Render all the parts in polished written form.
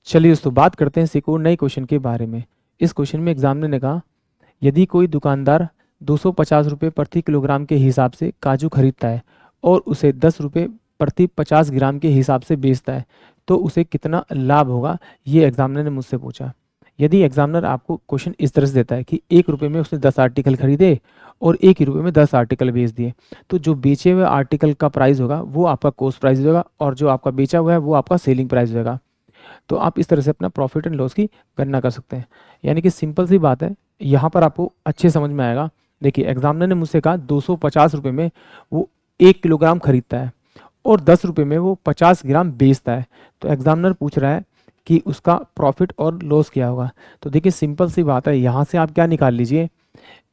चलिए दोस्तों, बात करते हैं एक और नए क्वेश्चन के बारे में। इस क्वेश्चन में एग्जामिनर ने कहा, यदि कोई दुकानदार 250 रुपये प्रति किलोग्राम के हिसाब से काजू खरीदता है और उसे 10 रुपये प्रति 50 ग्राम के हिसाब से बेचता है, तो उसे कितना लाभ होगा, ये एग्जामिनर ने मुझसे पूछा। यदि एग्जामिनर आपको क्वेश्चन इस तरह से देता है कि 1 रुपये में उसने 10 आर्टिकल खरीदे और 1 ही रुपये में 10 आर्टिकल बेच दिए, तो जो बेचे हुए आर्टिकल का प्राइस होगा वो आपका कॉस्ट प्राइस होगा और जो आपका बेचा हुआ है वो आपका सेलिंग प्राइस होगा। तो आप इस तरह से अपना प्रॉफिट एंड लॉस की गणना कर सकते हैं। यानी कि सिंपल सी बात है, यहाँ पर आपको अच्छे समझ में आएगा। देखिए, एग्जामिनर ने मुझसे कहा 250 रुपये में वो 1 किलोग्राम खरीदता है और 10 रुपये में वो 50 ग्राम बेचता है। तो एग्जामिनर पूछ रहा है कि उसका प्रॉफिट और लॉस क्या होगा। तो देखिए, सिंपल सी बात है, यहाँ से आप क्या निकाल लीजिए,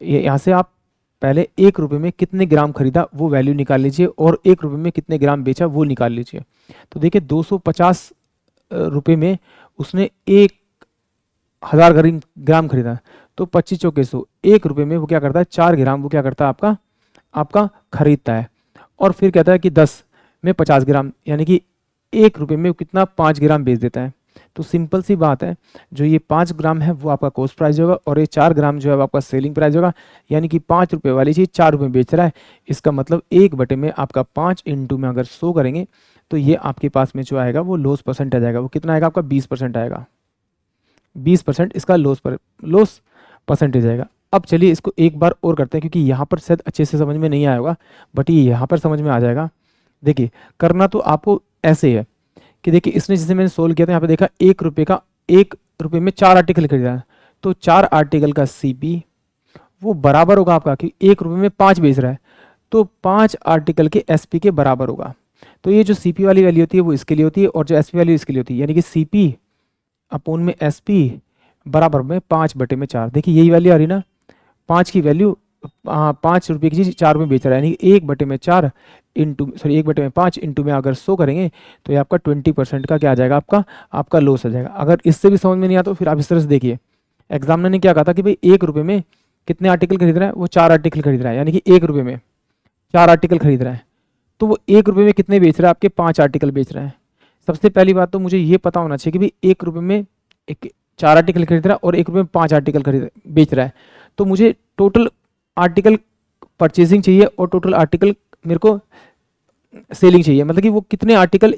यहाँ से आप पहले 1 रुपये में कितने ग्राम खरीदा वो वैल्यू निकाल लीजिए और 1 रुपये में कितने ग्राम बेचा वो निकाल लीजिए। तो देखिए, 250 रुपये में उसने 1000 ग्राम खरीदा, तो 25 चौके 100, 1 रुपये में वो क्या करता है, 4 ग्राम वो क्या करता है, आपका खरीदता है। और फिर कहता है कि 10 में 50 ग्राम, यानी कि 1 रुपये में कितना, 5 ग्राम बेच देता है। तो सिंपल सी बात है, जो ये 5 ग्राम है वो आपका कॉस्ट प्राइस होगा और ये 4 ग्राम जो है वो आपका सेलिंग प्राइस होगा। यानी कि 5 रुपये वाली चीज़ 4 रुपये में बेच रहा है। इसका मतलब 1 बटे में आपका 5 इंटू में अगर 100 करेंगे तो ये आपके पास में जो आएगा वो लॉस परसेंटेज आएगा। वो कितना आएगा, आपका 20% आएगा। 20% इसका लॉस परसेंटेज आएगा। अब चलिए इसको एक बार और करते हैं, क्योंकि यहाँ पर शायद अच्छे से समझ में नहीं आया होगा, बट ये यहाँ पर समझ में आ जाएगा। देखिए, करना तो आपको ऐसे है कि देखिए, इसने जैसे मैंने सोल्व किया था, यहाँ पे देखा 1 रुपये में 4 आर्टिकल खरीदा है, तो 4 आर्टिकल का CP वो बराबर होगा आपका, कि 1 रुपये में 5 बेच रहा है तो 5 आर्टिकल के SP के बराबर होगा। तो ये जो CP वाली वैल्यू होती है वो इसके लिए होती है और जो SP वैल्यू इसके लिए होती है, यानी कि CP अपोन में SP बराबर में 5 बटे में 4। देखिए, यही वैल्यू आ रही ना, 5 की वैल्यू, 5 रुपये की चीज़ 4 रुपये बेच रहा है, यानी कि 1 बटे में 4 इंटू 1 बटे में 5 इंटू में अगर 100 करेंगे तो ये आपका 20% का क्या आ जाएगा, आपका लॉस आ जाएगा। अगर इससे भी समझ में नहीं आता तो फिर आप इस तरह से देखिए, एग्जामिनर ने क्या कहा था कि भाई 1 रुपये में कितने आर्टिकल खरीद रहा है, वो 4 आर्टिकल खरीद रहा है, यानी कि 1 रुपये में 4 आर्टिकल खरीद रहा है। तो वो 1 रुपये में कितने बेच रहा है, आपके 5 आर्टिकल बेच रहा है। सबसे पहली बात तो मुझे ये पता होना चाहिए कि भाई 1 रुपये में 4 आर्टिकल खरीद रहा है और 1 रुपये में 5 आर्टिकल बेच रहा है। तो मुझे टोटल आर्टिकल परचेजिंग चाहिए और टोटल आर्टिकल मेरे को सेलिंग चाहिए, मतलब कि वो कितने आर्टिकल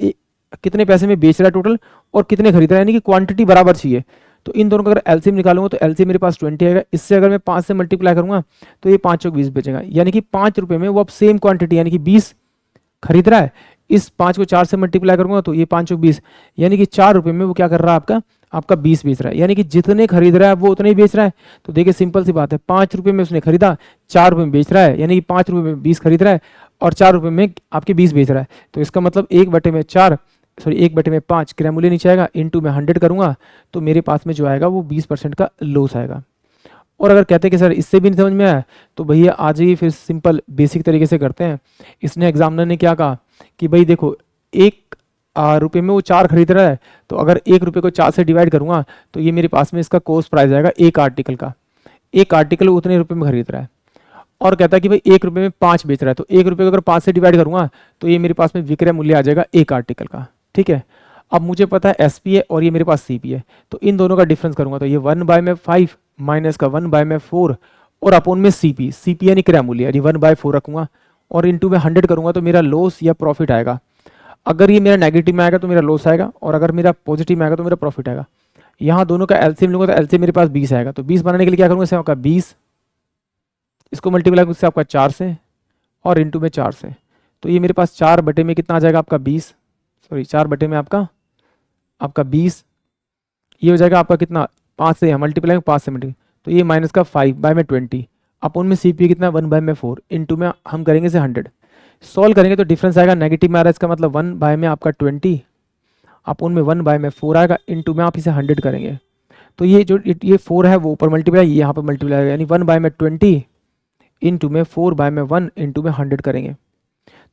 कितने पैसे में बेच रहा है टोटल और कितने खरीद रहा है, यानी कि क्वांटिटी बराबर चाहिए। तो इन दोनों का अगर एलसीएम निकालूंगा तो एलसीएम मेरे पास 20 आएगा। इससे अगर मैं 5 से मल्टीप्लाई करूंगा तो ये 5 चौक 20 बचेगा, यानी कि 5 रुपये में वो अब सेम क्वांटिटी यानी कि 20 खरीद रहा है। इस 5 को 4 से मल्टीप्लाई करूंगा तो ये 5 चौक 20, यानी कि 4 रुपये में वो क्या कर रहा है, आपका 20 बेच रहा है, यानी कि जितने खरीद रहा है वो उतने ही बेच रहा है। तो देखिए, सिंपल सी बात है, 5 रुपये में उसने खरीदा, 4 रुपये में बेच रहा है, यानी कि 5 रुपये में 20 खरीद रहा है और 4 रुपये में आपके 20 बेच रहा है। तो इसका मतलब 1 बटे में 5 क्रय मूल्य नीचे आएगा, इंटू में 100 करूंगा तो मेरे पास में जो आएगा वो 20% का लॉस आएगा। और अगर कहते हैं कि सर इससे भी नहीं समझ में आया तो भैया आ जाइए, फिर सिंपल बेसिक तरीके से करते हैं। इसने एग्जामिनर ने क्या कहा कि भाई देखो, 1 रुपये में वो 4 खरीद रहा है, तो अगर 1 रुपये को 4 से डिवाइड करूंगा तो ये मेरे पास में इसका कॉस्ट प्राइस आएगा एक आर्टिकल का। एक आर्टिकल उतने रुपये में खरीद रहा है और कहता है कि भाई 1 रुपये में 5 बेच रहा है, तो 1 रुपये को अगर 5 से डिवाइड करूंगा तो ये मेरे पास में विक्रय मूल्य आ जाएगा एक आर्टिकल का। ठीक है, अब मुझे पता है SP है और ये मेरे पास CP है, तो इन दोनों का डिफरेंस करूंगा तो ये 1/5 माइनस का 1/4 और अपोन में CP यानी क्रय मूल्य, यानी 1/4 रखूंगा और इंटू में 100 करूंगा तो मेरा लॉस या प्रॉफिट आएगा। अगर ये मेरा नेगेटिव में आएगा तो मेरा लॉस आएगा और अगर मेरा पॉजिटिव में आएगा तो मेरा प्रॉफिट आएगा। यहाँ दोनों का एलसीएम लूंगा तो एलसीएम मेरे पास 20 आएगा, तो 20 बनाने के लिए क्या करूँगा, इससे आपका 20, इसको मल्टीप्लाई उससे आपका 4 से और इंटू में 4 से, तो ये मेरे पास 4 बटे में कितना आ जाएगा, आपका 20, 4 बटे में आपका 20, ये हो जाएगा आपका कितना, 5 से मल्टीप्लाई 5 से मल्टीप्लाई, तो ये माइनस का 5/20 अपोन में CP कितना 1/4 इंटू में हम करेंगे इसे 100। सॉल्व करेंगे तो डिफरेंस आएगा नेगेटिव में आ रहा है, इसका मतलब 1 में आपका 20 अपोन में 1/4 आएगा इंटू में आप इसे 100 करेंगे, तो ये जो ये 4 है वो ऊपर मल्टीप्लाई, यहाँ पर मल्टीप्लाई आएगा, यानी 1/20 इंटू में 4/1 इंटू में 100 करेंगे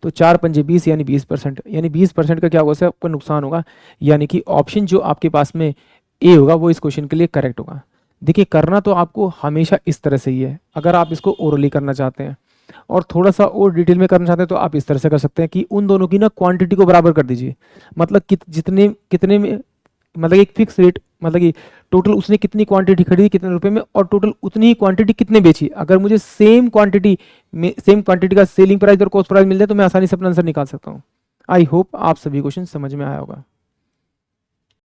तो 4 पंजे 20 यानी 20%, यानी 20% का क्या होगा, से आपको नुकसान होगा। यानी कि ऑप्शन जो आपके पास में ए होगा वो इस क्वेश्चन के लिए करेक्ट होगा। देखिए, करना तो आपको हमेशा इस तरह से ही है। अगर आप इसको ओरली करना चाहते हैं और थोड़ा सा और डिटेल में करना चाहते हैं तो आप इस तरह से कर सकते हैं कि उन दोनों की ना क्वांटिटी को बराबर कर दीजिए, मतलब जितने कितने में मतलब एक फिक्स रेट, मतलब कि टोटल उसने कितनी क्वांटिटी खरीदी कितने रुपए में और टोटल उतनी ही क्वांटिटी कितने बेची। अगर मुझे सेम क्वांटिटी में सेम क्वांटिटी का सेलिंग प्राइस और कॉस्ट प्राइस मिल जाए तो मैं आसानी से अपना आंसर निकाल सकता हूँ। आई होप आप सभी क्वेश्चन समझ में आया होगा।